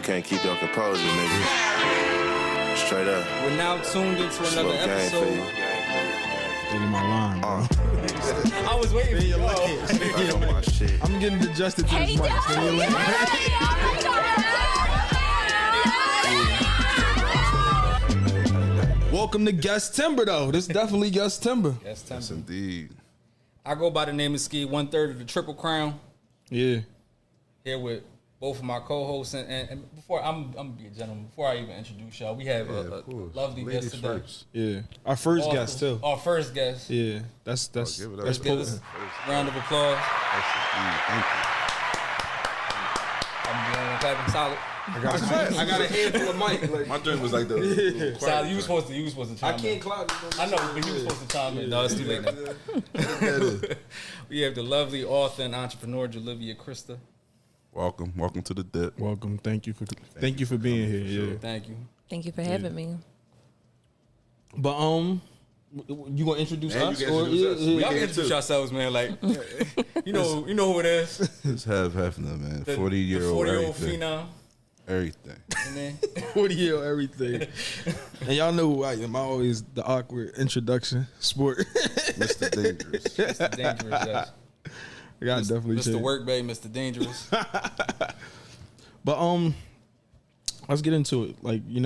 can't keep your composure, nigga. Straight up. We're now tuned into another episode. In my line, bro. I was waiting for you. My shit. I'm getting adjusted to this mic. Welcome to Guest Timber, though. This is definitely Guest Timber. Yes, Indeed. I go by the name of Ski, 1/3 of the Triple Crown. Yeah. Here with both of my co-hosts, and before I'm gonna be a gentleman. Before I even introduce y'all, we have a lovely guest today. Yeah. Our first guest, too. Our first guest. Yeah. That's Let's potent. give us a round of applause. Thank I'm doing clapping solid. I got a handful of mic. you. My dream was like the. Solid, you was supposed to chime in. I can't clap. I know, but you was supposed to chime in. No, it's too late now. We have the lovely author and entrepreneur Julivia Christa. Welcome to the DIPP. Welcome. Thank you for being here. Sure. Yeah. Thank you. Thank you for having me. But you gonna introduce us? You can introduce us. Y'all can introduce yourselves, man. Like, you know who it is. It's Hev Hefner, man. 40-year-old 40-year-old everything. phenom. Everything. And then 40-year everything. And y'all know who I am. I always the awkward introduction. Sport. Mr. Dangerous. Mr. Dangerous, yes. I gotta definitely Mr. change. Workbay, Mr. Dangerous. But let's get into it. Like, we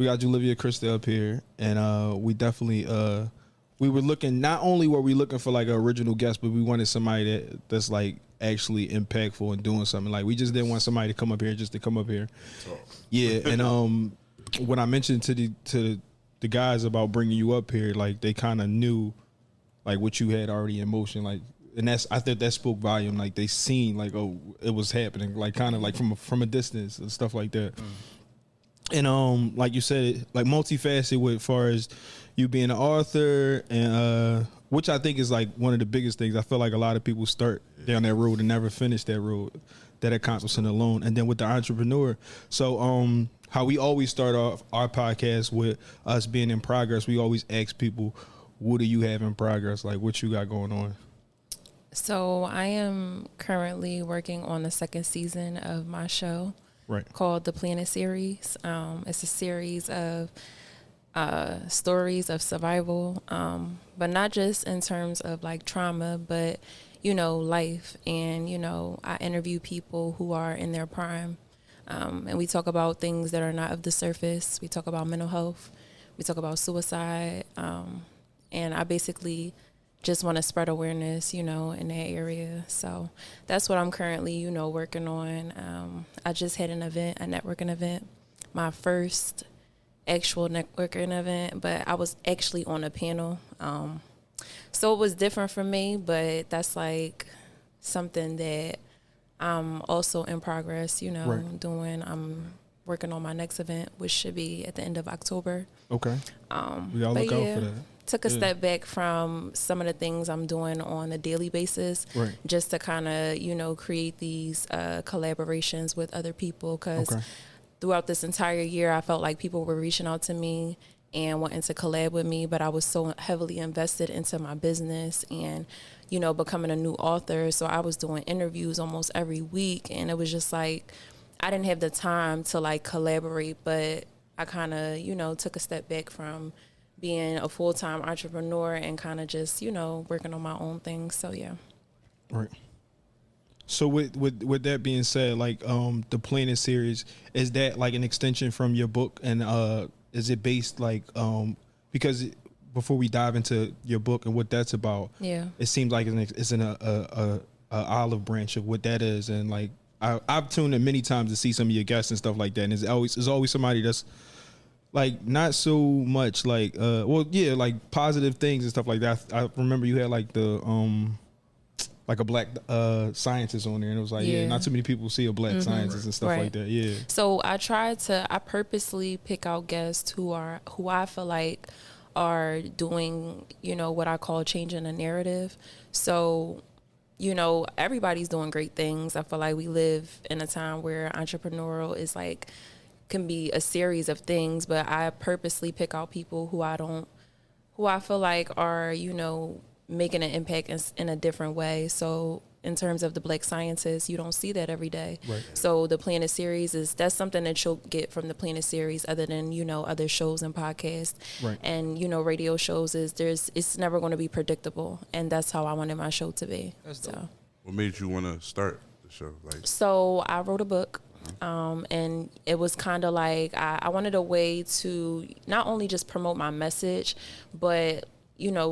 got Julivia Christa up here, and we definitely we were looking. Not only were we looking for like an original guest, but we wanted somebody that's like actually impactful and doing something. Like, we just didn't want somebody to come up here just to come up here. Yeah, and when I mentioned to the guys about bringing you up here, like, they kind of knew like what you had already in motion, like. And I think that spoke volume. Like, they seen like, oh, it was happening, like kind of like from a distance and stuff like that. And like you said, like multifaceted with as far as you being an author, and which I think is like one of the biggest things. I feel like a lot of people start down that road and never finish that road, that accomplishment alone. And then with the entrepreneur, so how we always start off our podcast with us being in progress, we always ask people, what do you have in progress? Like, what you got going on? So I am currently working on the second season of my show, right, called The Planet Series. It's a series of stories of survival, but not just in terms of like trauma, but, life. And, I interview people who are in their prime, and we talk about things that are not of the surface. We talk about mental health. We talk about suicide. And I basically just want to spread awareness, in that area. So that's what I'm currently, working on. I just had an event, a networking event, my first actual networking event, but I was actually on a panel. So it was different for me, but that's like something that I'm also in progress, right, doing. I'm working on my next event, which should be at the end of October. Okay. We all look out for that. Took a step back from some of the things I'm doing on a daily basis, right, just to kind of, create these collaborations with other people. Because throughout this entire year, I felt like people were reaching out to me and wanting to collab with me, but I was so heavily invested into my business and, becoming a new author. So I was doing interviews almost every week, and it was just like, I didn't have the time to like collaborate, but I kind of, took a step back from being a full-time entrepreneur and kind of just, working on my own things. So, yeah. Right. So with that being said, like, the Planet series, is that like an extension from your book? And is it based like, because before we dive into your book and what that's about, it seems like it's in a olive branch of what that is. And like, I've tuned in many times to see some of your guests and stuff like that. And there's always somebody that's like not so much like like positive things and stuff like that. I remember you had like the like a black scientist on there, and it was like not too many people see a black scientist and stuff like that. Yeah. So I purposely pick out guests who I feel like are doing, what I call changing the narrative. So, everybody's doing great things. I feel like we live in a time where entrepreneurial is like, can be a series of things, but I purposely pick out people who I feel like are, making an impact in a different way. So in terms of the Black scientists, you don't see that every day. Right. So the Planet series that's something that you'll get from the Planet series, other than other shows and podcasts, Right. and radio shows. It's never going to be predictable, and that's how I wanted my show to be. That's so. dope. What made you want to start the show? So I wrote a book. And it was kind of like I wanted a way to not only just promote my message, but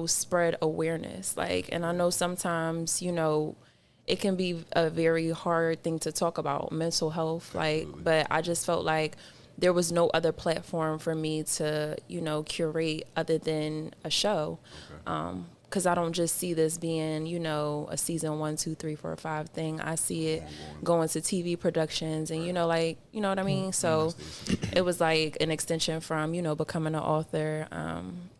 spread awareness. And I know sometimes it can be a very hard thing to talk about, mental health. But I just felt like there was no other platform for me to curate other than a show. Okay. Because I don't just see this being, a season 1, 2, 3, 4, 5 thing. I see it going to TV productions and, you know what I mean? So it was like an extension from, becoming an author.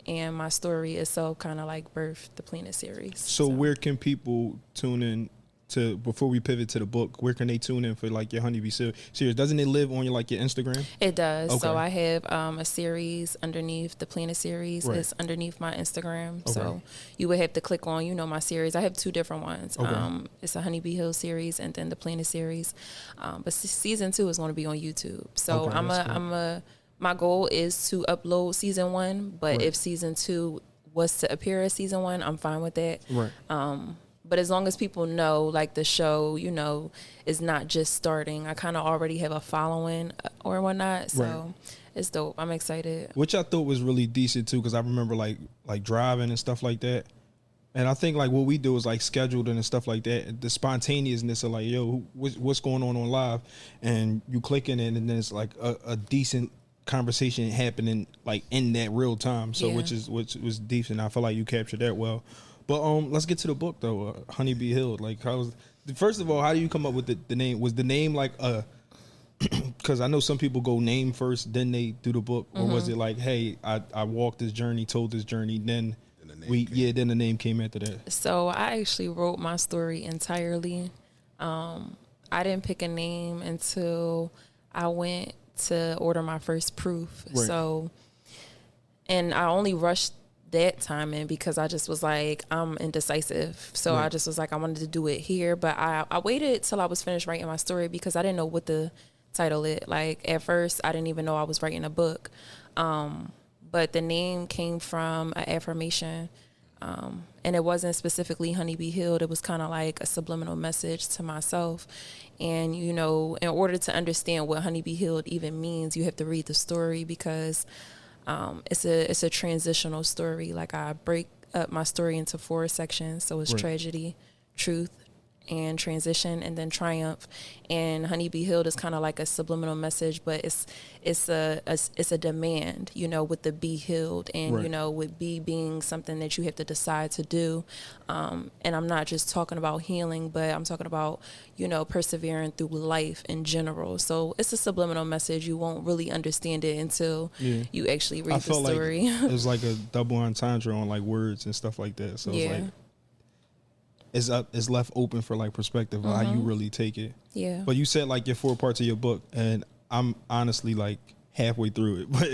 And my story itself kind of birthed the Planet series. So where can people tune in to, before we pivot to the book, where can they tune in for your Honeybee series? Doesn't it live on your Instagram? It does. Okay. So I have a series underneath the Planet series. Right. It's underneath my Instagram. Okay. So you would have to click on, my series. I have 2 different ones. Okay. It's a Honeybee Hill series and then the Planet series. But season 2 is going to be on YouTube. So Okay, my goal is to upload season 1, but Right. if season 2 was to appear as season 1, I'm fine with that. Right. But as long as people know, the show, is not just starting. I kind of already have a following or whatnot. So Right. it's dope. I'm excited. Which I thought was really decent too, because I remember like driving and stuff like that. And I think what we do is scheduled and stuff like that. The spontaneousness of yo, what's going on live, and you click in it, and then it's a decent conversation happening in that real time. So Yeah. which was decent. I feel like you captured that well. But let's get to the book though. Honeybee Hill. First of all, how do you come up with the name? Was the name because I know some people go name first, then they do the book, or was it hey, I walked this journey, told this journey, then then the name came after that. So I actually wrote my story entirely. I didn't pick a name until I went to order my first proof. Right. So, and I only rushed that time in because I just was I'm indecisive. So Right. I just was I wanted to do it here, but I waited till I was finished writing my story because I didn't know what the title it. At first I didn't even know I was writing a book. But the name came from an affirmation. And it wasn't specifically Honeybee Hill. It was kind of a subliminal message to myself. And, in order to understand what Honeybee Hill even means, you have to read the story because it's a transitional story. I break up my story into 4 sections. So it's Right. tragedy, truth, and transition, and then triumph. And Honeybee Hill is kind of a subliminal message, but it's a demand, with the be healed, and Right. With be being something that you have to decide to do. And I'm not just talking about healing, but I'm talking about persevering through life in general. So it's a subliminal message. You won't really understand it until you actually read the story. It was a double entendre on words and stuff like that. So Yeah. it's left open for perspective of how you really take it. Yeah. But you said your 4 parts of your book, and I'm honestly halfway through it. But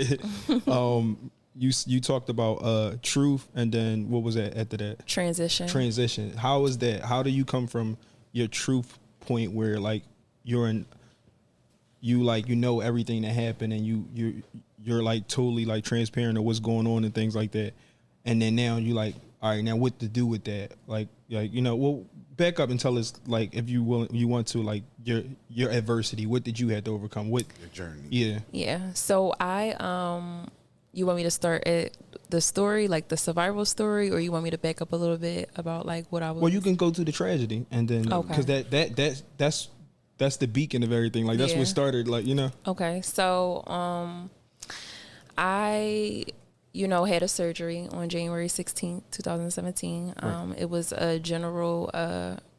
you talked about truth, and then what was that after that? Transition. How is that? How do you come from your truth point where you're in, you know everything that happened, and you're totally transparent of what's going on and things like that, and then now you all right, now what to do with that? Well, back up and tell us, if you want to, your adversity. What did you have to overcome? What Your journey. Yeah. Yeah. So you want me to start at the story, the survival story, or you want me to back up a little bit about what I was? Well, you can go to the tragedy, and then because that's the beacon of everything. That's Yeah. what started. Okay. So I had a surgery on January 16th, 2017. Right. It was a general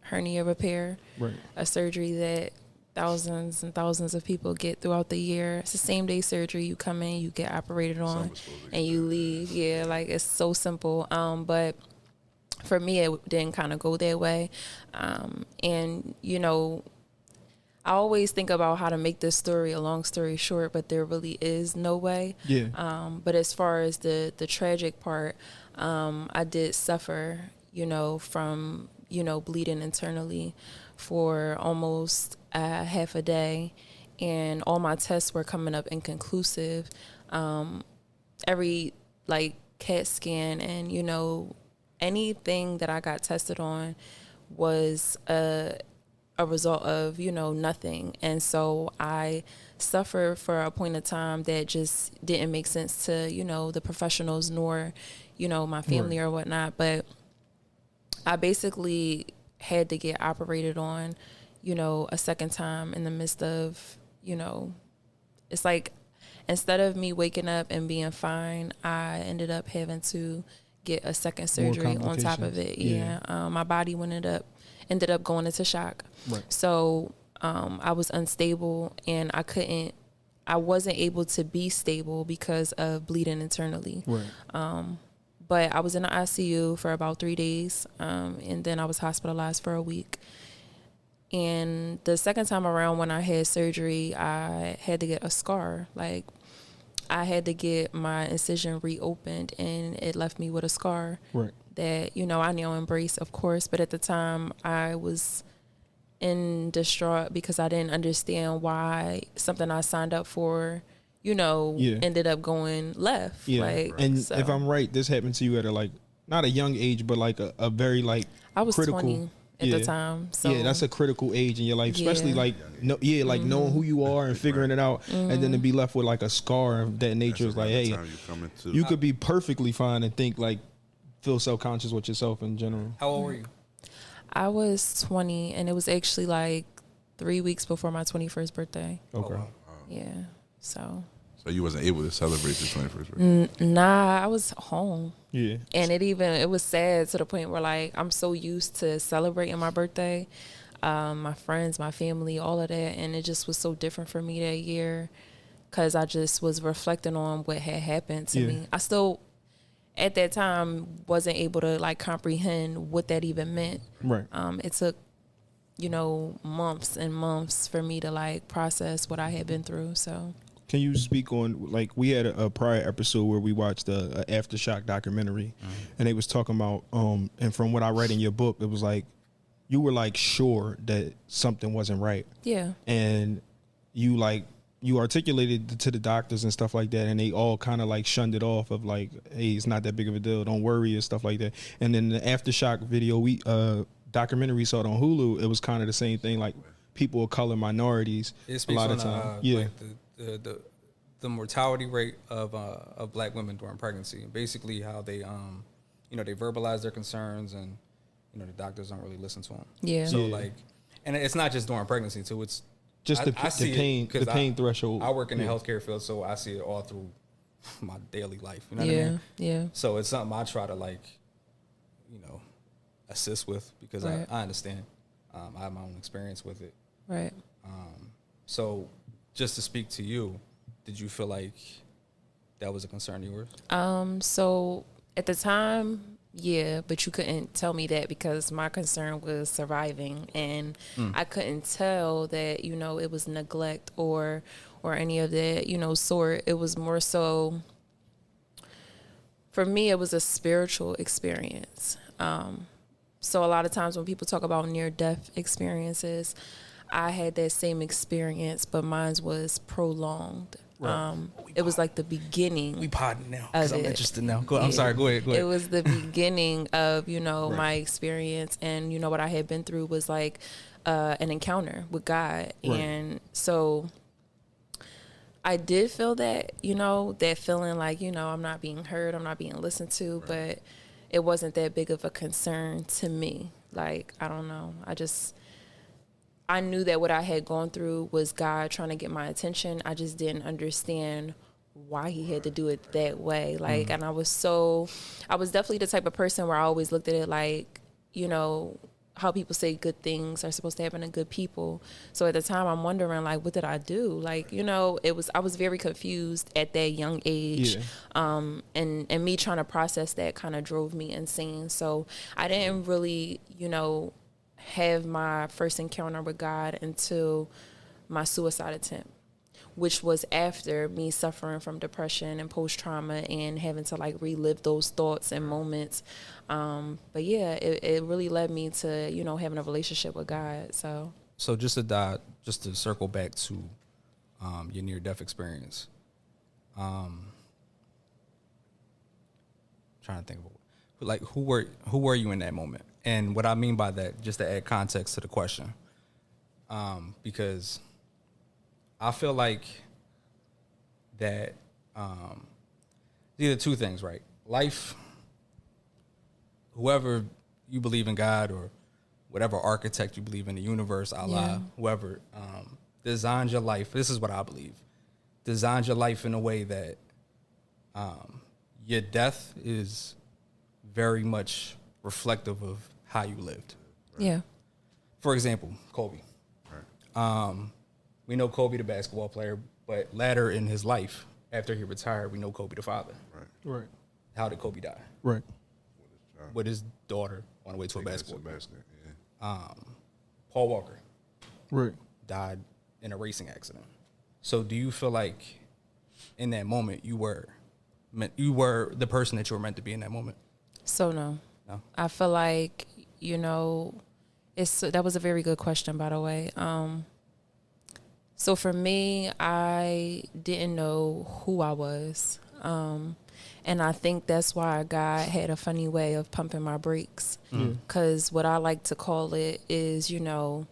hernia repair, Right. a surgery that thousands and thousands of people get throughout the year. It's the same day surgery. You come in, you get operated on, and you leave. Yeah, it's so simple. But for me, it didn't kind of go that way. And, I always think about how to make this story a long story short, but there really is no way. Yeah. But as far as the tragic part, I did suffer, from bleeding internally for almost half a day, and all my tests were coming up inconclusive. Every like CAT scan and anything that I got tested on was a result of nothing. And so I suffered for a point of time that just didn't make sense to the professionals nor my family or whatnot. But I basically had to get operated on a second time in the midst of it's like instead of me waking up and being fine, I ended up having to get a second surgery on top of it. My body ended up going into shock. Right. So I was unstable, and I wasn't able to be stable because of bleeding internally. Right. But I was in the ICU for about 3 days, and then I was hospitalized for a week. And the second time around when I had surgery, I had to get a scar. Like, I had to get my incision reopened, and it left me with a scar that, I now embrace, of course. But at the time, I was in distraught because I didn't understand why something I signed up for, ended up going left. Yeah. And so. If I'm right, this happened to you at not a young age, but like a very I was critical 20 at the time. So that's a critical age in your life, especially knowing who you are and figuring it out, and then to be left with like a scar of that nature is like, hey, you could be perfectly fine and think feel self-conscious with yourself in general. How old were you? I was 20, and it was actually like 3 weeks before my 21st birthday. Okay. Oh, wow. Yeah. So you wasn't able to celebrate your 21st birthday? Nah, I was home. Yeah. And it was sad to the point where I'm so used to celebrating my birthday, my friends, my family, all of that. And it just was so different for me that year because I just was reflecting on what had happened to me. I still, at that time, wasn't able to comprehend what that even meant. Right. It took, months and months for me to process what I had been through. So. Can you speak on we had a prior episode where we watched a Aftershock documentary, and they was talking about and from what I read in your book, it was you were sure that something wasn't right. Yeah. And you articulated to the doctors and stuff like that, and they all kind of shunned it off of hey, it's not that big of a deal, don't worry and stuff like that. And then the Aftershock video documentary we saw it on Hulu, it was kind of the same thing, people of color, minorities, It a lot of time. The mortality rate of black women during pregnancy, and basically how they they verbalize their concerns, and the doctors don't really listen to them. Yeah. So and it's not just during pregnancy too. It's just the pain threshold. I work in the healthcare field, so I see it all through my daily life. You know what I mean? Yeah. So it's something I try to assist with because I understand. I have my own experience with it. Right. So just to speak to you, did you feel like that was a concern of yours? So at the time, yeah, but you couldn't tell me that because my concern was surviving, and I couldn't tell that, it was neglect or any of that, sort. It was more so, for me, it was a spiritual experience. So a lot of times when people talk about near-death experiences, I had that same experience, but mine was prolonged. Right. It was the beginning. We podding now because I'm interested now. I'm sorry. Go ahead. It was the beginning of my experience, and what I had been through was an encounter with God, and so I did feel that that feeling I'm not being heard, I'm not being listened to, but it wasn't that big of a concern to me. I don't know. I knew that what I had gone through was God trying to get my attention. I just didn't understand why he had to do it that way. And I was definitely the type of person where I always looked at it how people say good things are supposed to happen to good people. So at the time I'm wondering what did I do? I was very confused at that young age. Yeah. And me trying to process that kind of drove me insane. So I didn't really, have my first encounter with God until my suicide attempt, which was after me suffering from depression and post-trauma and having to like relive those thoughts and moments. But yeah, it really led me to, you know, having a relationship with God. So just to circle back to your near-death experience. Trying to think of like who were you in that moment? And what I mean by that, just to add context to the question, because I feel like that these are two things, right? Life, whoever you believe in, God or whatever architect you believe in, the universe, Allah, whoever designed your life. This is what I believe. Designed your life in a way that your death is very much reflective of how you lived. yeah. For example, Kobe. We know Kobe, the basketball player, but later in his life, after he retired, we know Kobe, the father. Right. How did Kobe die? Right. With his daughter on the way to a basketball game. Yeah. Paul Walker Right. died in a racing accident. So do you feel like in that moment you were the person that you were meant to be in that moment? So no. No? I feel like, you know, that was a very good question, by the way. So for me, I didn't know who I was. And I think that's why God had a funny way of pumping my brakes. Because what I like to call it is, you know,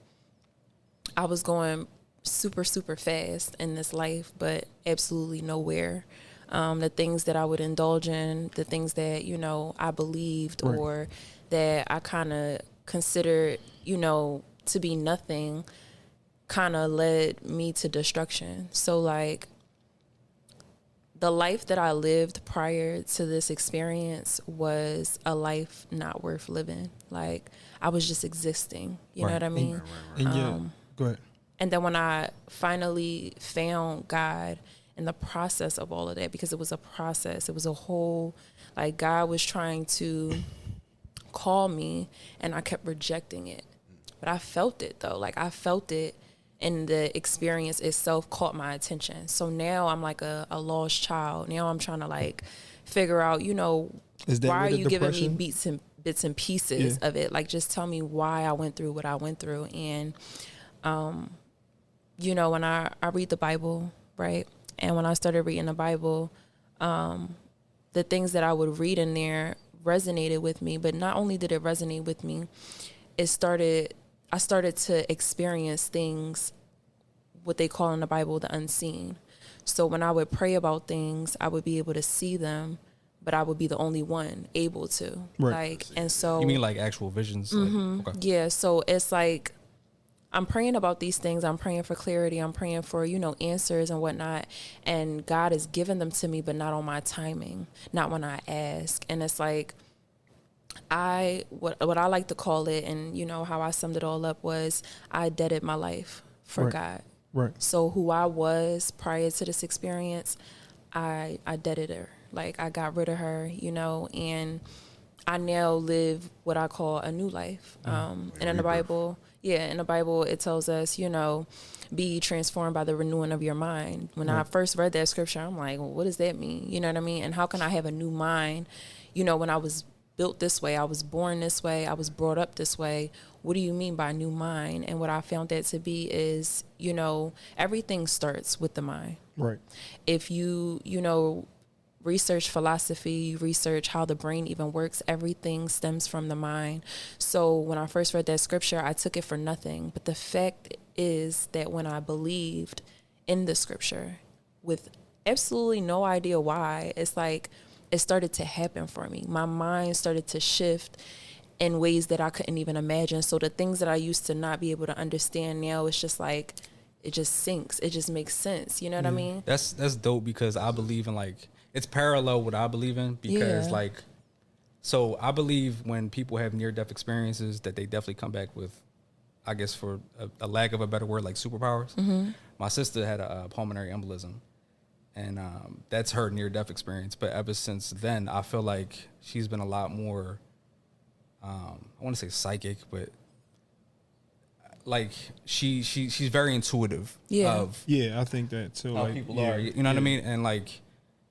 I was going super, super fast in this life, but absolutely nowhere. The things that I would indulge in, the things that, you know, I believed or that I kind of considered, you know, to be nothing, kind of led me to destruction. So like the life that I lived prior to this experience was a life not worth living. Like I was just existing, you know what I mean? And go ahead. And then when I finally found God in the process of all of that, because it was a process, it was a whole, like God was trying to call me and I kept rejecting it. But I felt it though. Like I felt it, and the experience itself caught my attention. So now I'm like a lost child. Now I'm trying to like figure out, you know, why are you giving me bits and pieces of it? Like just tell me why I went through what I went through. And you know, when I read the Bible, right? And when I started reading the Bible, the things that I would read in there resonated with me. But not only did it resonate with me, I started to experience things, what they call in the Bible, the unseen. So when I would pray about things, I would be able to see them, but I would be the only one able to. Right. Like, and so You mean like actual visions? Like, okay. yeah, so it's like I'm praying about these things. I'm praying for clarity. I'm praying for, you know, answers and whatnot. And God has given them to me, but not on my timing, not when I ask. And it's like, what I like to call it, and you know how I summed it all up, was I deaded my life for God. Right. So who I was prior to this experience, I deaded her. Like I got rid of her, you know, and I now live what I call a new life. And in the Bible, in the Bible, it tells us, you know, be transformed by the renewing of your mind. When I first read that scripture, I'm like, well, what does that mean? You know what I mean? And how can I have a new mind? You know, when I was built this way, I was born this way, I was brought up this way. What do you mean by new mind? And what I found that to be is, you know, everything starts with the mind. Right. If you know, research philosophy, research how the brain even works, everything stems from the mind. So when I first read that scripture, I took it for nothing. But the fact is that when I believed in the scripture with absolutely no idea why, it's like it started to happen for me. My mind started to shift in ways that I couldn't even imagine. So the things that I used to not be able to understand now, it's just like, it just sinks. It just makes sense. You know what I mean? That's dope, because I believe in, like, it's parallel what I believe in, because like, so I believe when people have near-death experiences that they definitely come back with, I guess for a lack of a better word, like superpowers. My sister had a pulmonary embolism, and that's her near-death experience. But ever since then, I feel like she's been a lot more, I want to say psychic, but like she's very intuitive of Yeah, I think that too. how Like people are. You know what I mean? And like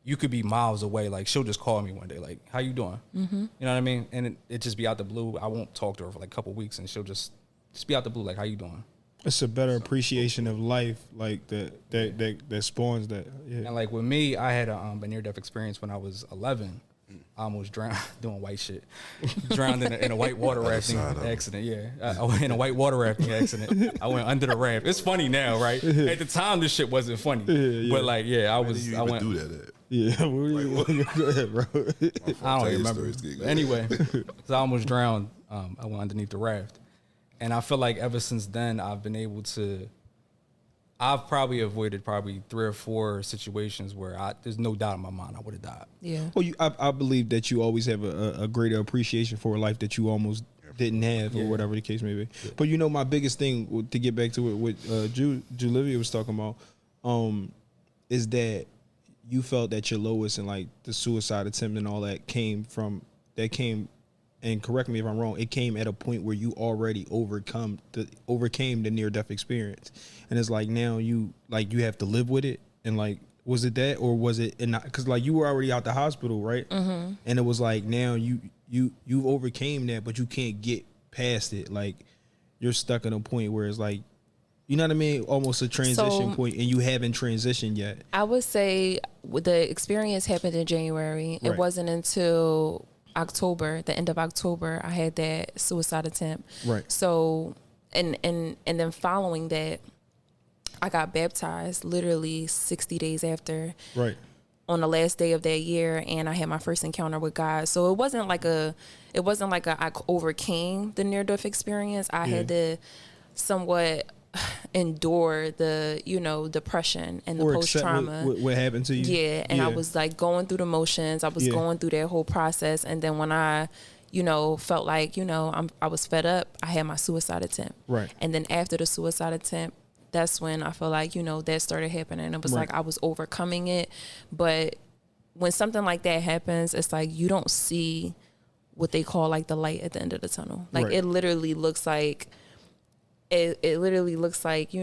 you could be miles away. Like she'll just call me one day, like, "How you doing?" Mm-hmm. You know what I mean? And it just be out the blue. I won't talk to her for like a couple weeks, and she'll just be out the blue, like, "How you doing?" It's a better appreciation of life, like that spawns that. Yeah. And like with me, I had a near-death experience when I was 11. I almost drowned doing white shit. Drowned in a white water rafting accident. Yeah, I went in a white water rafting accident. I went under the raft. It's funny now, right? At the time, this shit wasn't funny. But like, yeah, I went. Do that at? Yeah, go ahead, bro. I don't remember. Anyway, so I almost drowned. I went underneath the raft. And I feel like ever since then, I've been able to. I've probably avoided 3 or 4 situations where there's no doubt in my mind I would have died. Yeah. Well, I believe that you always have a greater appreciation for a life that you almost didn't have, or whatever the case may be. Yeah. But my biggest thing, to get back to it, what Julivia was talking about, is that you felt that your lowest and like the suicide attempt and all that came. And correct me if I'm wrong, it came at a point where you already overcame the near-death experience. And it's like now you have to live with it. And like, was it that, or was it not? Because like you were already out the hospital, right? Mm-hmm. And it was like now you overcame that, but you can't get past it. Like you're stuck in a point where it's like, you know what I mean? Almost a transition point, and you haven't transitioned yet. I would say the experience happened in January. Right. It wasn't until October, the end of October, I had that suicide attempt. Right. So, and then following that, I got baptized literally 60 days after. Right. On the last day of that year, and I had my first encounter with God. So it wasn't like I overcame the near-death experience. I had to somewhat endure the depression and the post-trauma. What happened to you? Yeah, and I was like going through the motions. I was going through that whole process, and then when I felt like I was fed up, I had my suicide attempt. Right. And then after the suicide attempt, that's when I feel like that started happening. It was like I was overcoming it. But when something like that happens, it's like you don't see what they call like the light at the end of the tunnel. Like it literally looks like it literally looks like,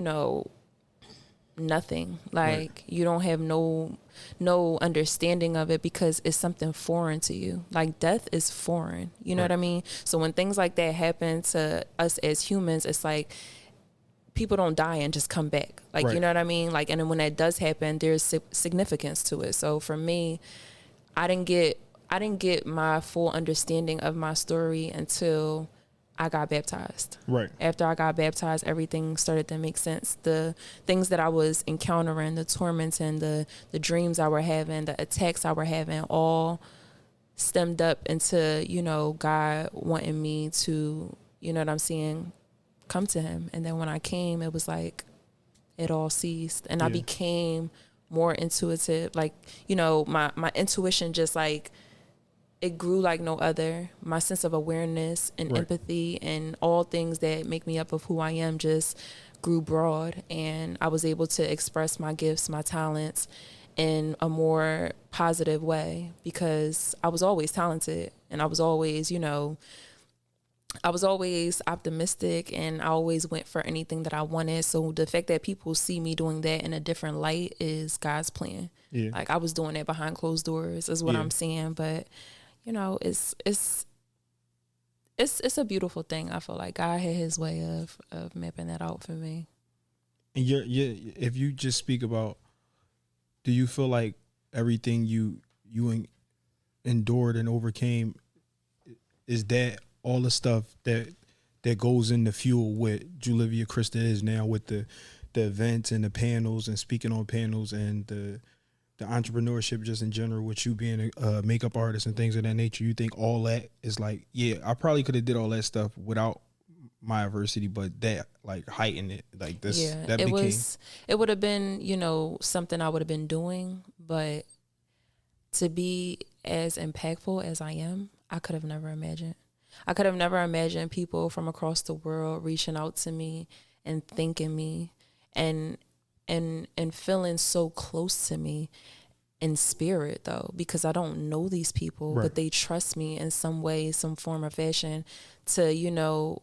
nothing. Like you don't have no understanding of it because it's something foreign to you. Like death is foreign. You know what I mean? So when things like that happen to us as humans, it's like people don't die and just come back. Like, you know what I mean? Like, and then when that does happen, there's significance to it. So for me, I didn't get my full understanding of my story until I got baptized. Right. After I got baptized, everything started to make sense. The things that I was encountering, the torments and the dreams I were having, the attacks I were having, all stemmed up into, God wanting me to, come to him. And then when I came, it was like it all ceased, and I became more intuitive. Like, my intuition just like it grew like no other. My sense of awareness and empathy and all things that make me up of who I am just grew broad, and I was able to express my gifts, my talents in a more positive way, because I was always talented and I was always, I was always optimistic, and I always went for anything that I wanted. So the fact that people see me doing that in a different light is God's plan. Yeah. Like I was doing that behind closed doors is what I'm saying. But, it's a beautiful thing. I feel like God had his way of mapping that out for me. And if you just speak about, do you feel like everything you endured and overcame, is that all the stuff that goes into fuel what Julivia Christa is now, with the events and the panels and speaking on panels and the entrepreneurship just in general, with you being a makeup artist and things of that nature? You think all that is like, I probably could have did all that stuff without my adversity, but that like heightened it, like this. Yeah, that it would have been, something I would have been doing, but to be as impactful as I am, I could have never imagined. I could have never imagined people from across the world reaching out to me and thanking me and feeling so close to me in spirit, though, because I don't know these people, but they trust me in some way, some form or fashion to,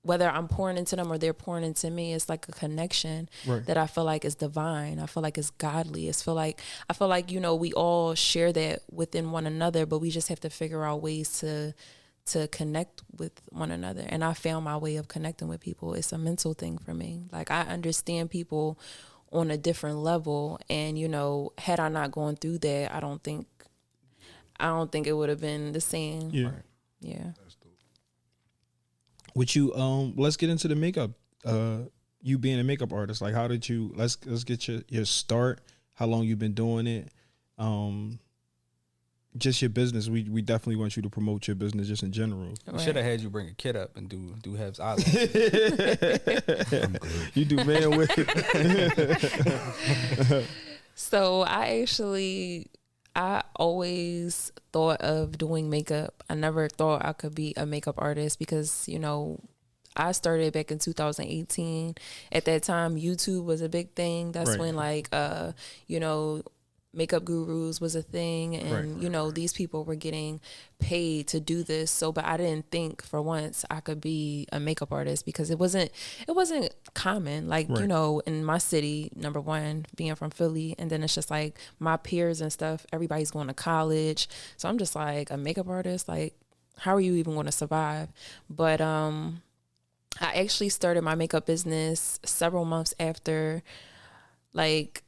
whether I'm pouring into them or they're pouring into me, it's like a connection that I feel like is divine. I feel like it's godly. I feel like, you know, we all share that within one another, but we just have to figure out ways to connect with one another. And I found my way of connecting with people. It's a mental thing for me. Like, I understand people on a different level. And, you know, had I not gone through that, I don't think it would have been the same. Yeah. Yeah. With you, let's get into the makeup. You being a makeup artist, like, how did you? Let's get your start. How long you been doing it? Just your business. We definitely want you to promote your business just in general. We should have had you bring a kid up and do Heb's Island. You do man with. So I always thought of doing makeup. I never thought I could be a makeup artist because, you know, I started back in 2018. At that time, YouTube was a big thing. That's when, like, you know, makeup gurus was a thing, and you know, these people were getting paid to do this. So, but I didn't think for once I could be a makeup artist because it wasn't common. Like, you know, in my city, number one, being from Philly, and then it's just like my peers and stuff, everybody's going to college. So I'm just like, a makeup artist, like, how are you even going to survive? But I actually started my makeup business several months after, like,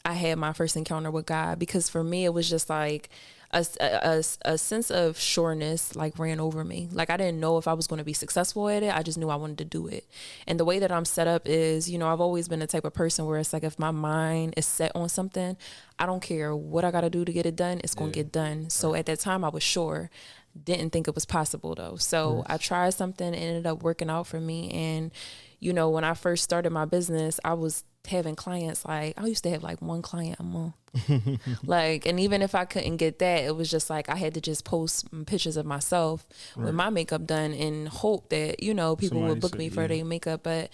I had my first encounter with God, because for me, it was just like a sense of sureness, like, ran over me. Like, I didn't know if I was going to be successful at it. I just knew I wanted to do it. And the way that I'm set up is, you know, I've always been the type of person where it's like, if my mind is set on something, I don't care what I got to do to get it done. It's going to get done. So at that time I was sure. Didn't think it was possible though. So I tried something, it ended up working out for me. And, you know, when I first started my business, I was having clients, like, I used to have like one client a month. Like, and even if I couldn't get that, it was just like I had to just post pictures of myself with my makeup done and hope that, you know, people would book me for their makeup. But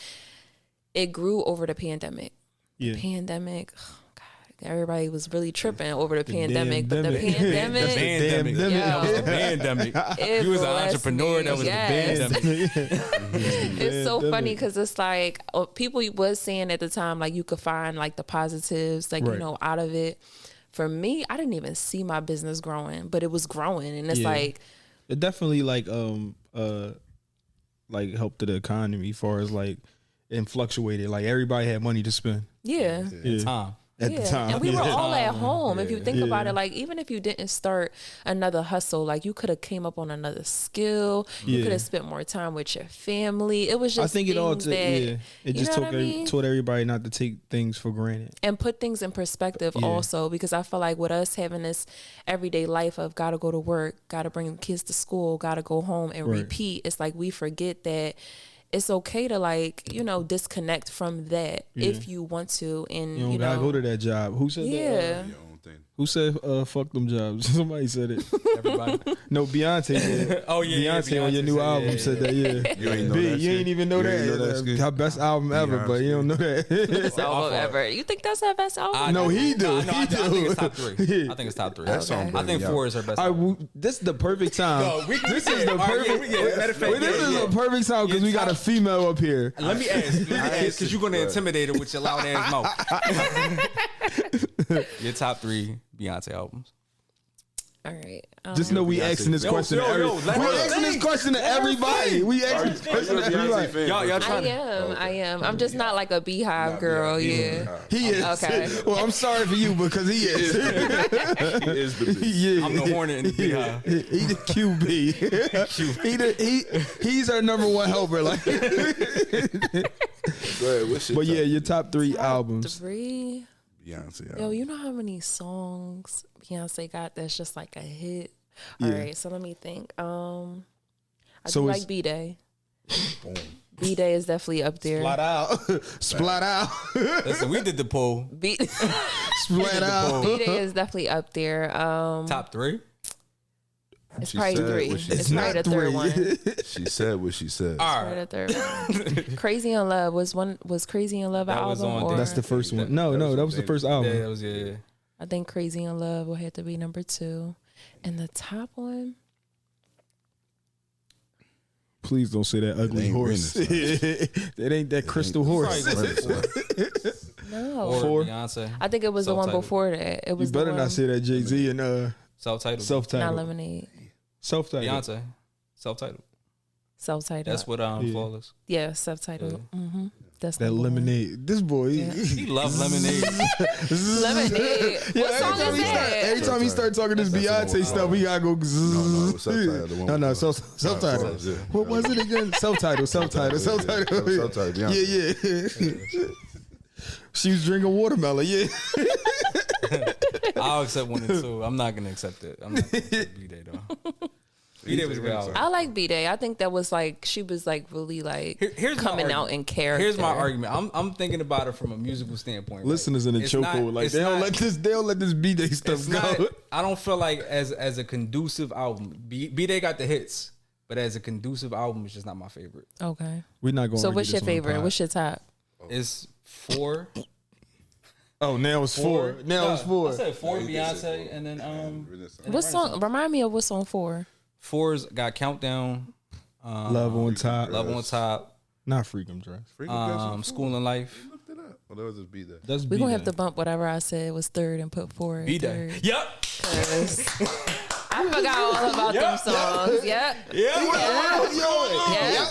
it grew over the pandemic. The pandemic, everybody was really tripping over the pandemic, but the pandemic, the pandemic. You was an entrepreneur that was the pandemic. It's so funny because it's like, people was saying at the time, like, you could find like the positives, like, you know, out of it. For me, I didn't even see my business growing, but it was growing, and it's like, it definitely like helped the economy as far as like, and fluctuated. Like, everybody had money to spend. Time. At the time. And we were all at home. If you think about it, like, even if you didn't start another hustle, like, you could have came up on another skill. You could have spent more time with your family. It was just, I think it just taught everybody not to take things for granted and put things in perspective also, because I feel like with us having this everyday life of gotta go to work, gotta bring the kids to school, gotta go home and repeat, it's like we forget that it's okay to, like, you know, disconnect from that if you want to. And you don't gotta go to that job. Who said that? Who said fuck them jobs? Somebody said it. Everybody. No, Beyonce said. Beyonce on your new album said that. You ain't know that. You ain't even know that. Her best album ever, but you don't know that. Best album ever. You think that's her best album? No, he do. I think it's top 3. I think it's top 3. That song, I think 4 is her best album. This is the perfect time. This is the perfect. This is a perfect time because we got a female up here. Let me ask, because you're going to intimidate her with your loud ass mouth. Your top 3 Beyonce albums. All right. Just know we asking this question to everybody. We asking this question to everybody. We asking this question to everybody. Y'all trying I am. I'm just not like a Beehive girl. He is. Okay. Well, I'm sorry for you because he is. He is the beast. I'm the hornet in the Beehive. He the QB. He's our number one helper. Like. Go ahead, what's but yeah, your top 3 albums. 3. Beyonce. Yo, you know how many songs Beyonce got that's just like a hit? All right, so let me think. I do like Bday. Boom. Bday is definitely up there. Splat out. Listen, we did the poll. Splat out. Bday is definitely up there. Top 3? It's probably 3. It's probably the 3rd one. She said what she said. All right. The 3rd one. Crazy in Love was Crazy in Love an album? Or? That's the first one. No, that was the first album. Yeah, that was I think Crazy in Love will have to be number 2. And the top one? Please don't say that ugly ain't horse. Renaissance. That ain't that crystal horse. No. Or Beyonce. I think it was the one Self-titled. before that. It was You better the not one, say that Jay-Z and Self-titled. not self-titled. Lemonade. Self-titled. Beyonce. Self-titled. Self-titled. That's what Flawless. Yeah, self-titled. Mm-hmm. That's That number one. lemonade. This boy. He loves lemonade. Lemonade. What song is that? Every time he start talking this That's the Beyonce one. stuff, we gotta go. No, it was self-titled, the one No, with self-titled. yeah. What was it again? Self-titled. Self-titled, Beyonce. Yeah. She was drinking watermelon. Yeah. I'll accept one and two. I'm not gonna accept it. I'm not gonna accept B-Day though. B-Day was a good album. I like Bday. I think that was like she was like really like Here's my coming out argument. in character. Here's my argument. I'm thinking about it from a musical standpoint. Right? Listeners in the It's chokehold, not- like it's they don't not- let this B-Day stuff it's go. not- I don't feel like as a conducive album. B-Day got the hits, but as a conducive album, it's just not my favorite. Okay. We're not going. So what's your favorite? What's your top? It's 4. Oh, now it's 4. Now it's 4. I said 4 Beyonce, and then What song? Remind me of what's on 4. 4's got Countdown, Love on top. Love on Top, Not Freakum Dress. School and Life. Looked it up. Well, that was just B-Day. That's We're gonna B-Day. have to bump whatever I said was third and put 4 B-Day. third. Yep. 'Cause I forgot all about them songs. Yep.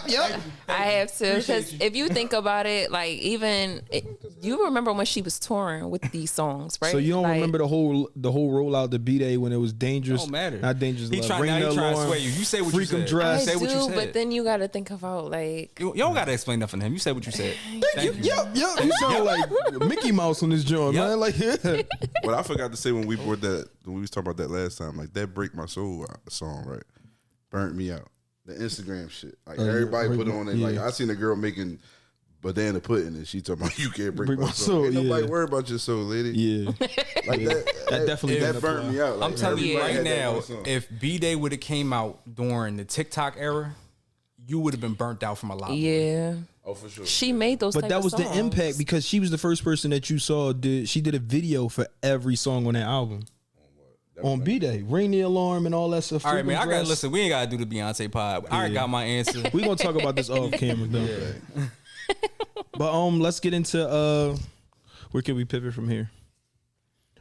Yep. I have to, because if you think about it, like you remember when she was touring with these songs, right? So you don't Like, remember the whole rollout to B-Day when it was dangerous? Don't matter. Not dangerous. He love. trying Ring to the sway alarm. you. You say what you Freakum said. Dress. Say I what you do, said. but then you got to think about like You don't gotta explain nothing to him. You said what you said. Thank you. Yep. You sound like Mickey Mouse on this joint, Yep. man. Like, yeah. What I forgot to say when we brought that, when we was talking about that last time, like that "Break My Soul" song, right? Burnt me out. The Instagram shit, like everybody put on it. Like yeah. I seen a girl making banana pudding, and she talking about you can't break, Break my my soul. soul, Ain't nobody yeah. worry about your soul, lady. Yeah. Like that definitely that didn't burnt apply. me out. Like, I'm telling you everybody right had that now, one song. if B-Day would have came out during the TikTok era, you would have been burnt out from a lot. yeah, Oh, for sure. she made those. But type that of was the songs. impact because she was the first person that you saw. She did a video for every song on that album. On B-Day, ring the alarm and all that stuff. All right, man. Freakum I gotta Dress. listen. We ain't gotta do the Beyonce pod. I already got my answer. We gonna talk about this off camera though. But let's get into where can we pivot from here?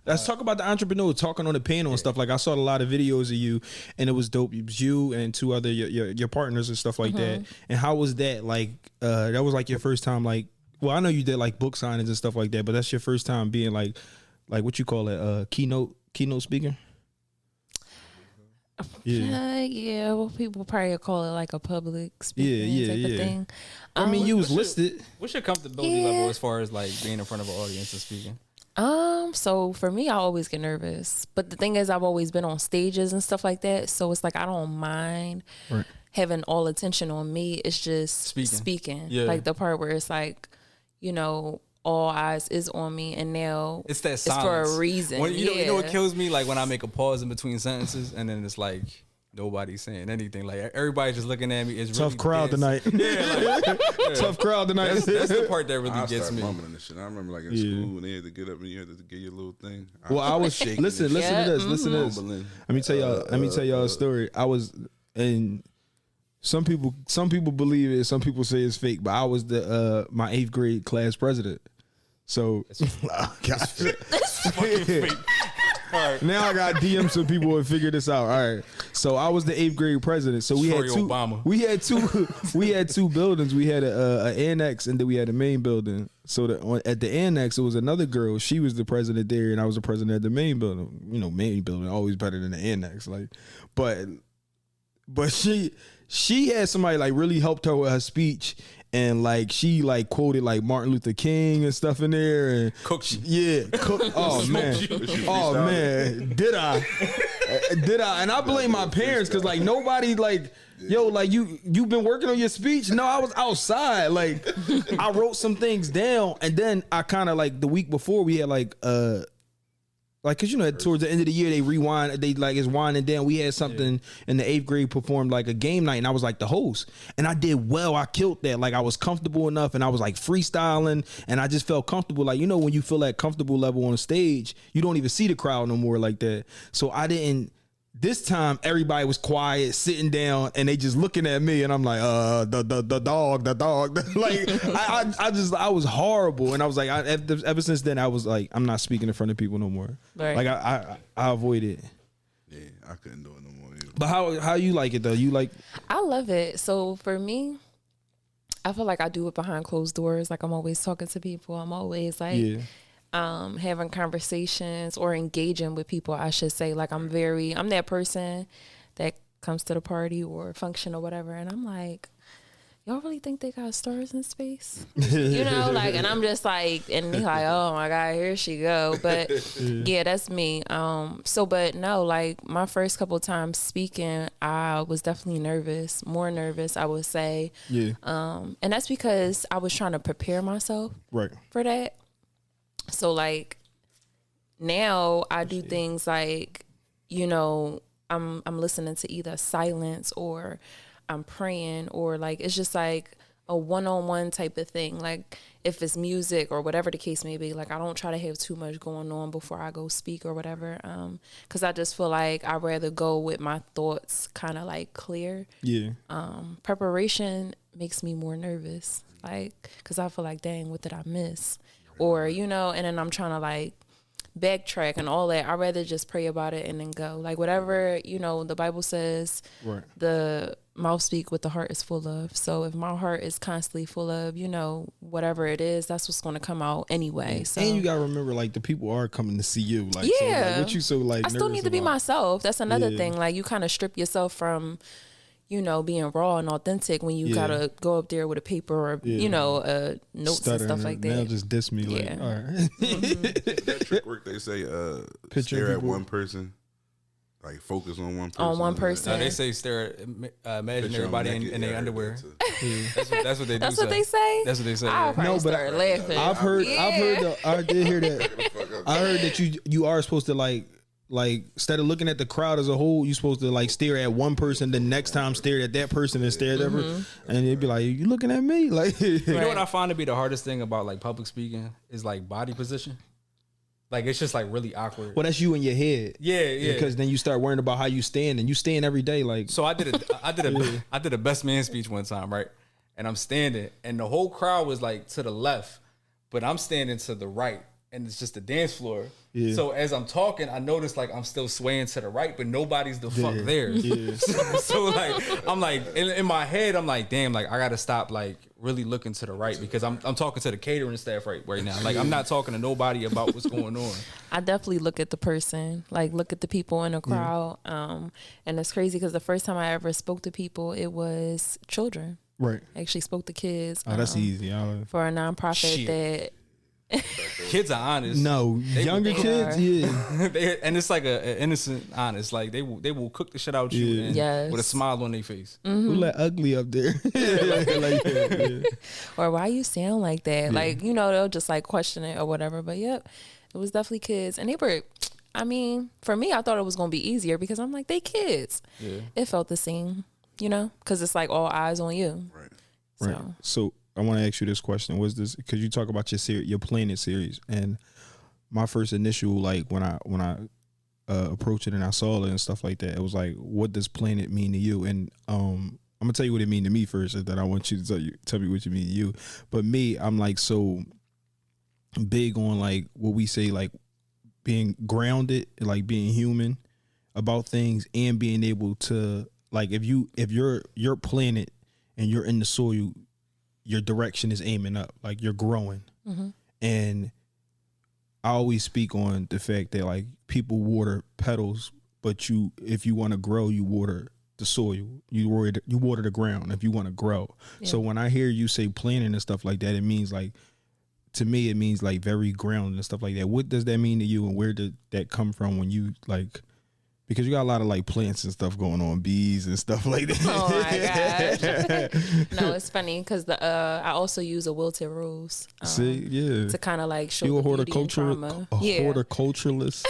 Let's talk about the entrepreneur talking on the panel and stuff. Like I saw a lot of videos of you, and it was dope. It was you and 2 other your partners and stuff like that. And how was that? Like that was like your first time. Like, well, I know you did like book signings and stuff like that, but that's your first time being like what you call it, keynote speaker. Yeah, well, people probably call it like a public speaking type of thing. I mean, you was listed. What's your comfortability level as far as like being in front of an audience and speaking? So for me, I always get nervous. But the thing is, I've always been on stages and stuff like that. So it's like I don't mind having all attention on me. It's just speaking. Yeah. Like the part where it's like, you know, all eyes is on me, and now It's that it's silence. for a reason. When, you know what Yeah. kills me? Like when I make a pause in between sentences and then it's like nobody's saying anything. Like everybody's just looking at me. It's Tough really crowd dense. tonight. Yeah, Tough crowd tonight. that's the part that really I gets started me. mumbling this shit. I remember like in school when they had to get up and you had to get your little thing. Well, I was shaking. listen and to shit. this. Listen to this. Mumbling. Let me tell y'all a story. I was, and some people believe it. Some people say it's fake. But I was my 8th grade class president. So now I got DMs so people would figure this out. All right. So I was the 8th grade president. So we Troy had 2. Obama. We had 2 buildings. We had a annex and then we had a main building. So at the annex, it was another girl. She was the president there, and I was the president at the main building. You know, main building always better than the annex. Like, but she had somebody like really helped her with her speech. And like she like quoted like Martin Luther King and stuff in there and Cooked you. yeah. Oh man, did I? And I blame my parents because like nobody like yo like you've been working on your speech. No, I was outside. Like I wrote some things down and then I kind of like the week before we had like cause you know towards the end of the year they rewind, they like it's winding down. We had something in the 8th grade performed like a game night and I was like the host and I did well. I killed that. Like I was comfortable enough and I was like freestyling and I just felt comfortable. Like, you know, when you feel that comfortable level on stage, you don't even see the crowd no more like that. So I didn't This time everybody was quiet, sitting down, and they just looking at me, and I'm like, the dog. Like I was horrible, and I was like, ever since then I was like, I'm not speaking in front of people no more. Right. Like I avoid it. Yeah, I couldn't do it no more either. But how you like it though? You like? I love it. So for me, I feel like I do it behind closed doors. Like I'm always talking to people. I'm always like. Yeah. Having conversations or engaging with people, I should say. Like I'm that person that comes to the party or function or whatever, and I'm like, y'all really think they got stars in space? You know, like, and I'm just like, and he's like, oh my God, here she go. But yeah, that's me. But no, like my first couple of times speaking, I was definitely nervous, more nervous, I would say. Yeah. And that's because I was trying to prepare myself for that. So like now I do things like, you know, I'm listening to either silence or I'm praying, or like it's just like a one-on-one type of thing. Like if it's music or whatever the case may be, like I don't try to have too much going on before I go speak or whatever. Cause I just feel like I'd rather go with my thoughts kind of like clear. Yeah. Preparation makes me more nervous. Like, cause I feel like, dang, what did I miss? Or, you know, and then I'm trying to like backtrack and all that. I'd rather just pray about it and then go. Like whatever, you know, the Bible says the mouth speak what the heart is full of. So if my heart is constantly full of, you know, whatever it is, that's what's going to come out anyway. So, and you got to remember, like, the people are coming to see you. Like, yeah. So, like, what you so like I still need to be myself. That's another thing. Like you kind of strip yourself from, you know, being raw and authentic when you gotta go up there with a paper or you know, notes stuttering and stuff like that. Now just diss me, like, all right. That trick work, they say, stare at one person, like focus on one person. On one person. No, they say stare at imagine everybody in their underwear. That's what they do. That's what they say. That's what they say. I No, but laughing. I did hear that. I heard that you are supposed to like instead of looking at the crowd as a whole, you're supposed to like stare at one person, the next time stare at that person and stare at and it'd be like, you looking at me? Like, you know what I find to be the hardest thing about like public speaking is like body position. Like it's just like really awkward. Well, that's you in your head. Yeah. Because then you start worrying about how you stand, and you stand every day. Like, so I did a best man speech one time, right? And I'm standing, and the whole crowd was like to the left, but I'm standing to the right, and it's just a dance floor. Yeah. So as I'm talking, I notice like I'm still swaying to the right, but nobody's the fuck there. Yeah. so like I'm like in my head, I'm like, damn, like I gotta stop like really looking to the right because I'm talking to the catering staff right now. Like I'm not talking to nobody about what's going on. I definitely look at the person, like look at the people in the crowd. And it's crazy because the first time I ever spoke to people, it was children. Right. I actually spoke to kids. Oh, that's easy. For a nonprofit that. Kids are honest. No, younger kids, and it's like a innocent honest. Like they will cook the shit out you and with a smile on their face. Who let ugly up there? Or why you sound like that? Like, you know, they'll just like question it or whatever. But it was definitely kids, and they were. I mean, for me, I thought it was gonna be easier because I'm like, they kids. Yeah. It felt the same, you know, because it's like all eyes on you. Right. So I want to ask you this question: was this because you talk about your Planet series, and my first initial like when I approached it and I saw it and stuff like that, it was like, what does Planet mean to you? And I'm gonna tell you what it mean to me first, and then I want you to tell me what you mean to you. But me, I'm like so big on like what we say, like being grounded, like being human about things, and being able to like if you're planet and you're in the soil, your direction is aiming up, like you're growing. And I always speak on the fact that like people water petals, but if you want to grow, you water the soil, you water the ground if you want to grow. So when I hear you say planting and stuff like that, it means like, to me, it means like very grounded and stuff like that. What does that mean to you, and where did that come from when you like? Because you got a lot of like plants and stuff going on, bees and stuff like that. Oh my gosh! No, it's funny because I also use a wilted rose. To kind of like show you a horticulturalist.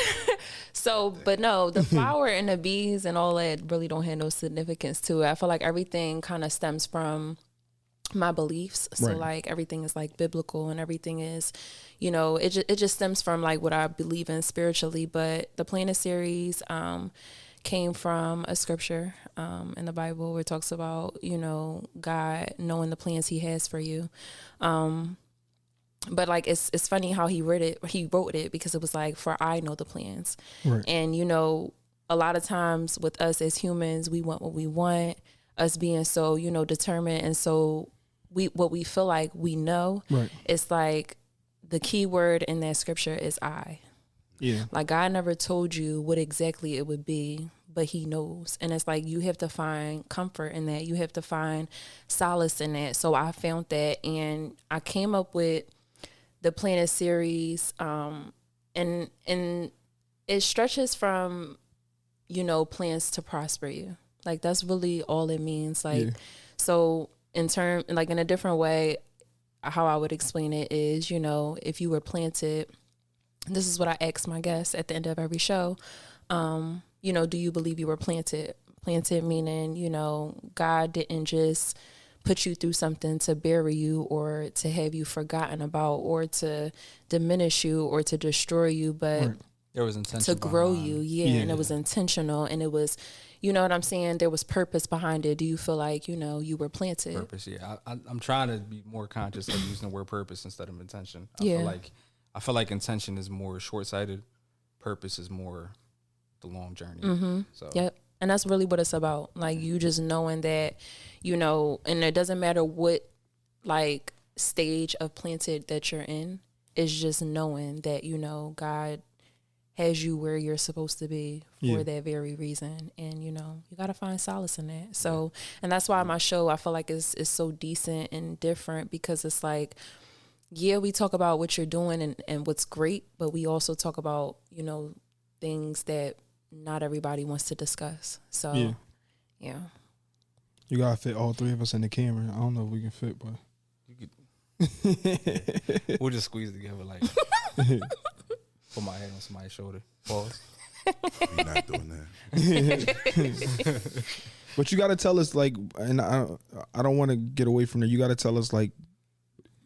So, but no, the flower and the bees and all that really don't have no significance to it. I feel like everything kind of stems from my beliefs. So like everything is like biblical and everything is, you know, it just stems from like what I believe in spiritually. But the Planet series came from a scripture in the Bible where it talks about, you know, God knowing the plans he has for you. But like, it's funny how he wrote it because it was like, for I know the plans. Right. And, you know, a lot of times with us as humans, we want what we want, us being so, you know, determined. And so what we feel like we know, Right. it's like the key word in that scripture is I. Yeah. Like, God never told you what exactly it would be, but he knows. And it's like, you have to find comfort in that. You have to find solace in that. So I found that, and I came up with the Planet series. And it stretches from, you know, plans to prosper you. Like, that's really all it means. Like, so in a different way, how I would explain it is, you know, if you were planted, this is what I ask my guests at the end of every show. You know, do you believe you were planted? Planted meaning, you know, God didn't just put you through something to bury you or to have you forgotten about or to diminish you or to destroy you, but there was intention to grow behind. you. And it was intentional, and it was, you know what I'm saying? There was purpose behind it. Do you feel like, you know, you were planted? Purpose, yeah. I'm trying to be more conscious of using the word purpose instead of intention. I feel like intention is more short-sighted. Purpose is more the long journey. Mm-hmm. So. Yep. And that's really what it's about. Like, you just knowing that, you know, and it doesn't matter what, like, stage of planted that you're in. It's just knowing that, you know, God has you where you're supposed to be for that very reason. And, you know, you got to find solace in that. So, and that's why my show, I feel like is so decent and different, because it's like, yeah, we talk about what you're doing and what's great, but we also talk about, you know, things that not everybody wants to discuss. So, yeah. You gotta fit all three of us in the camera. I don't know if we can fit, but we'll just squeeze together, like put my head on somebody's shoulder. Pause. We're not doing that. But you gotta tell us, like, and I don't want to get away from that. You gotta tell us, like,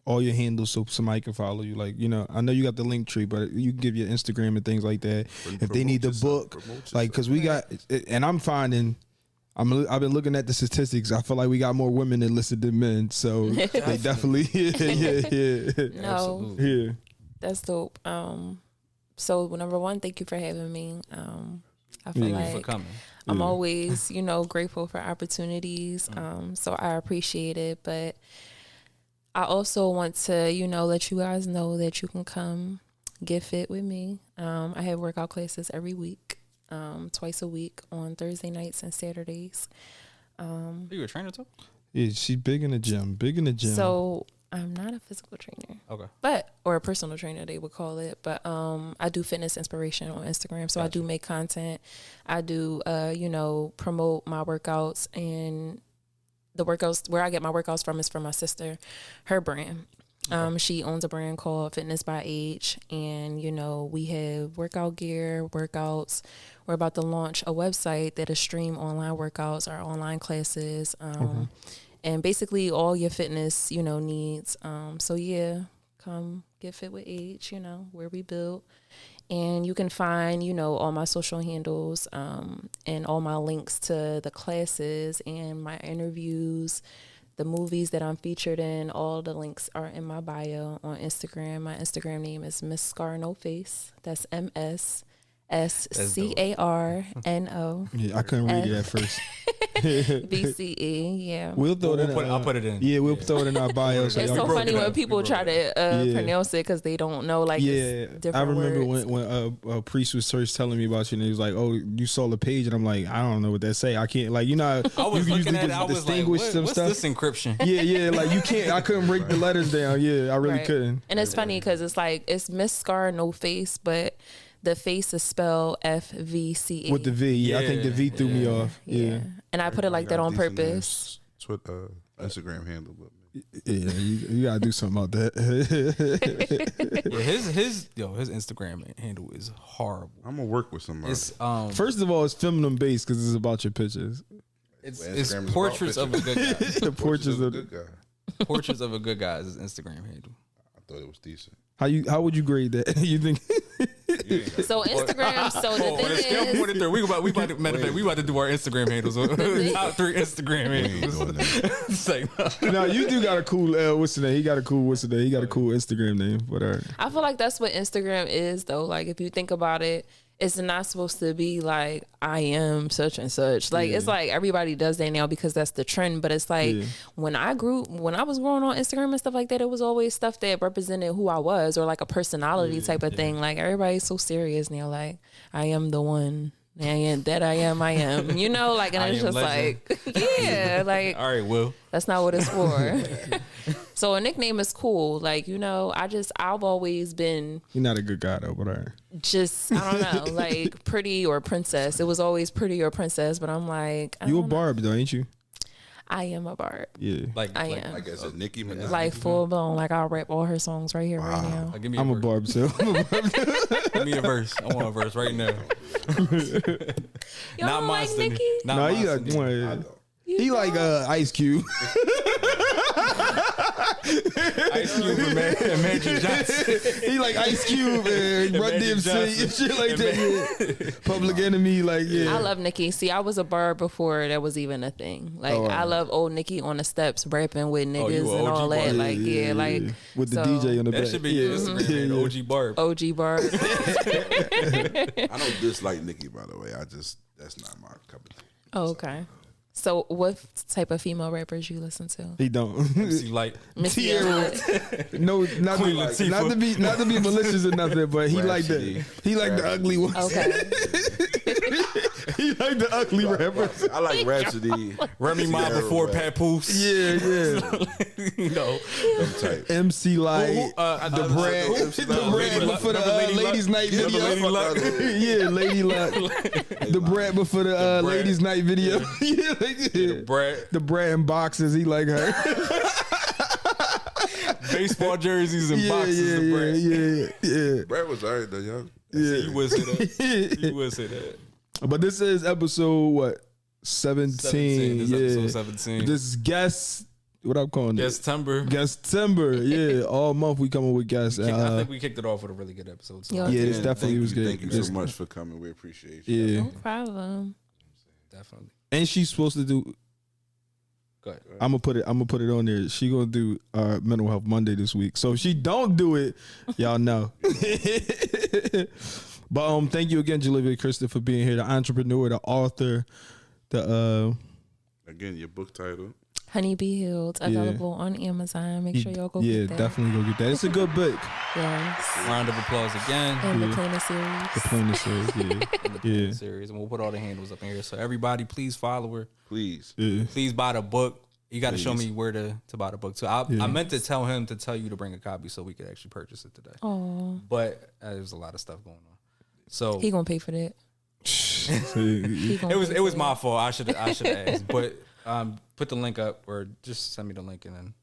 all your handles so somebody can follow you. Like, you know, I know you got the link tree, but you can give your Instagram and things like that. If they need the book, like, because we got, and I'm finding, I've been looking at the statistics. I feel like we got more women that listen than men, so they definitely, No, that's dope. So number one, thank you for having me. I feel like you for coming. I'm always, you know, grateful for opportunities. So I appreciate it, but I also want to, you know, let you guys know that you can come get fit with me. I have workout classes every week, twice a week on Thursday nights and Saturdays. Are you a trainer too? Yeah, she's big in the gym. So I'm not a physical trainer. Okay. Or a personal trainer, they would call it. But I do fitness inspiration on Instagram. So I do make content. I do, you know, promote my workouts, and the workouts where I get my workouts from is from my sister, her brand. She owns a brand called Fitness by Age, and, you know, we have workout gear, workouts. We're about to launch a website that is stream online workouts, our online classes, and basically all your fitness, you know, needs. So yeah, come get fit with Age, you know, where we build. And you can find, you know, all my social handles and all my links to the classes and my interviews, the movies that I'm featured in. All the links are in my bio on Instagram. My Instagram name is Miss Scar No Face. That's MSSCARNO. Yeah, I couldn't read it at first. BCE, yeah. We'll throw it in. I'll put it in. Yeah, we'll throw it in our bio. It's so funny when people try to pronounce it because they don't know, like, different I remember words. when a priest was first telling me about you, and he was like, "Oh, you saw the page," and I'm like, "I don't know what that say. I can't, like, you know, I was you looking at it. I was like, distinguish some what's stuff." this encryption? Yeah, like, you can't. I couldn't break the letters down. Yeah, I really Right. couldn't. And it's funny because it's like, it's Miss Scar No Face, but the face is spelled FVCE. With the V, yeah, I think the V threw me off. Yeah. And I put it like that on purpose. Twitter, Instagram handle. Yeah, you gotta do something about that. His Instagram handle is horrible. I'm gonna work with somebody. It's First of all, it's feminine based because it's about your pictures. it's Instagram is portraits about of a good guy. The portraits of good guy. Portraits of a good guy is his Instagram handle. I thought it was decent. How would you grade that? You think? So Instagram. So the On a scale thing from 1 to is, 3, we about to do our Instagram handles. Top 3 Instagram handles. It's like, No, you do got a cool. What's the name? He got a cool. What's the name? He got a cool Instagram name. But I feel like that's what Instagram is, though. Like if you think about it, it's not supposed to be like I am such and such. Like it's like everybody does that now because that's the trend. But it's like when I was growing on Instagram and stuff like that, it was always stuff that represented who I was or like a personality type of thing. Like everybody's so serious now. Like I am the one. I am. You know, like, and it's just legend. Like, yeah, like, all right, Will. That's not what it's for. So a nickname is cool. Like, you know, I've always been. You're not a good guy though, but all right. Just, I don't know, like pretty or princess. It was always pretty or princess, but I'm like. You a Barb though, ain't you? I am a Barb. Yeah. I am. Like I said, Nicki Minaj. Like full blown. Like I'll rap all her songs right here, right now. I'm a Barb too. Give me a verse. I want a verse right now. Y'all don't like Nicki? No, he like one. He like Ice Cube. Ice Cube and Magic Johnson. He like Ice Cube and Run DMC and shit like that. Yeah. Public Enemy, like I love Nicki. See, I was a Barb before that was even a thing. Like I love old Nicki on the steps rapping with niggas and all that. Like like with the DJ on the back. That should be your Instagram, OG Barb. OG Barb. I don't dislike Nicki, by the way. That's not my cup of tea. Oh, okay. So what type of female rappers you listen to? He don't. MC Light. Missy Elliott. No, not to be malicious or nothing, but he like the ugly ones. Okay. He like the ugly rappers. I like Rhapsody. Remy Ma before Papoose. Yeah. You know. Them type. MC Light. The Brad before the Ladies Night video. Lady Luck. Yeah, Lady Luck. The Brad before the Ladies Night video. Yeah, the Brad in boxes. He like her. Baseball jerseys and boxes. Yeah. Brad was alright though, y'all. Yeah. You would say that. You would say that. But this is episode what? 17. This is episode 17. This is guest. What I'm calling it? Guest Timber. Yeah, all month we coming with guests. I think we kicked it off with a really good episode. So. Yeah, this definitely was good. Thank you so much for coming. We appreciate you. Yeah, no problem. Definitely. And she's supposed to do. Go ahead. I'm gonna put it on there. She gonna do Mental Health Monday this week. So if she don't do it, y'all know. But thank you again, Julivia Christa, for being here. The entrepreneur, the author, the again your book title. Honeybee Healed, available on Amazon. Make sure y'all go get that. Yeah, definitely go get that. It's a good book. Yes. Round of applause again. And the Plainer series. The Plainer series, yeah. Series, and we'll put all the handles up in here. So everybody, please follow her. Please. Yeah. Please buy the book. You got to show me where to buy the book. So I meant to tell him to tell you to bring a copy so we could actually purchase it today. Oh. But there's a lot of stuff going on. So he gonna pay for that. It was my fault. I should have asked. But put the link up or just send me the link and then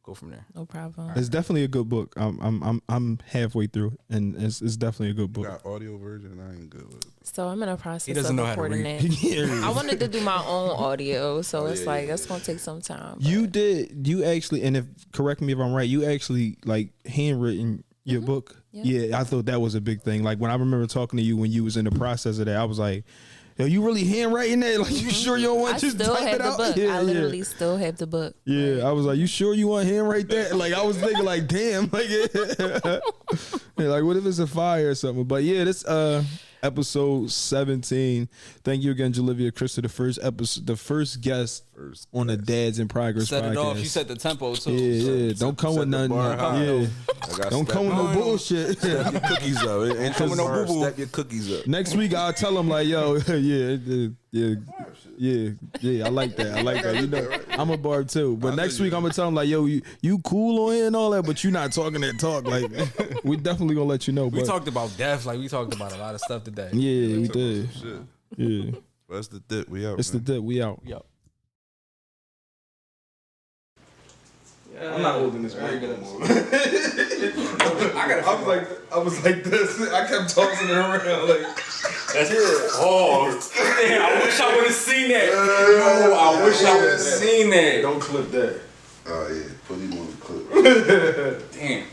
go from there. No problem. It's definitely a good book. I'm halfway through it, and it's definitely a good book. You got audio version, and I ain't good with it. So I'm in a process he doesn't of know recording how to read. it. I wanted to do my own audio, so it's that's gonna take some time. You actually, and if correct me if I'm right, you actually like handwritten your book. Yeah, I thought that was a big thing. Like when I remember talking to you when you was in the process of that, I was like, yo, you really handwriting that? Like, you sure you don't want to just type it out? Book. I literally still have the book. Yeah, like, I was like, you sure you want to handwrite that? Like, I was thinking, like, damn, like, like, what if it's a fire or something? But yeah, this episode 17. Thank you again, Julivia Christa, the first guest on the Dads in Progress set podcast. It off. She set the tempo too. Yeah. Don't come with nothing. Don't come with no bullshit. Step your cookies up. Ain't coming no boo boo. Step your cookies up. Next week I'll tell them like, yo, yeah. I like that. You know, I'm a Barb too. But next week I'm gonna tell them like, yo, you cool on here and all that, but you not talking that talk. Like, we definitely gonna let you know. We talked about death. Like, we talked about a lot of stuff today. Yeah, we did. Yeah. Well, that's the dip. We out. It's the dip. We out. Yep. I'm not holding this mic anymore. I was like this. I kept tossing it around like. That's oh, damn, I wish I would have seen that. No, I wish I would have seen that. Don't clip that. Oh yeah, put him on the clip. Damn.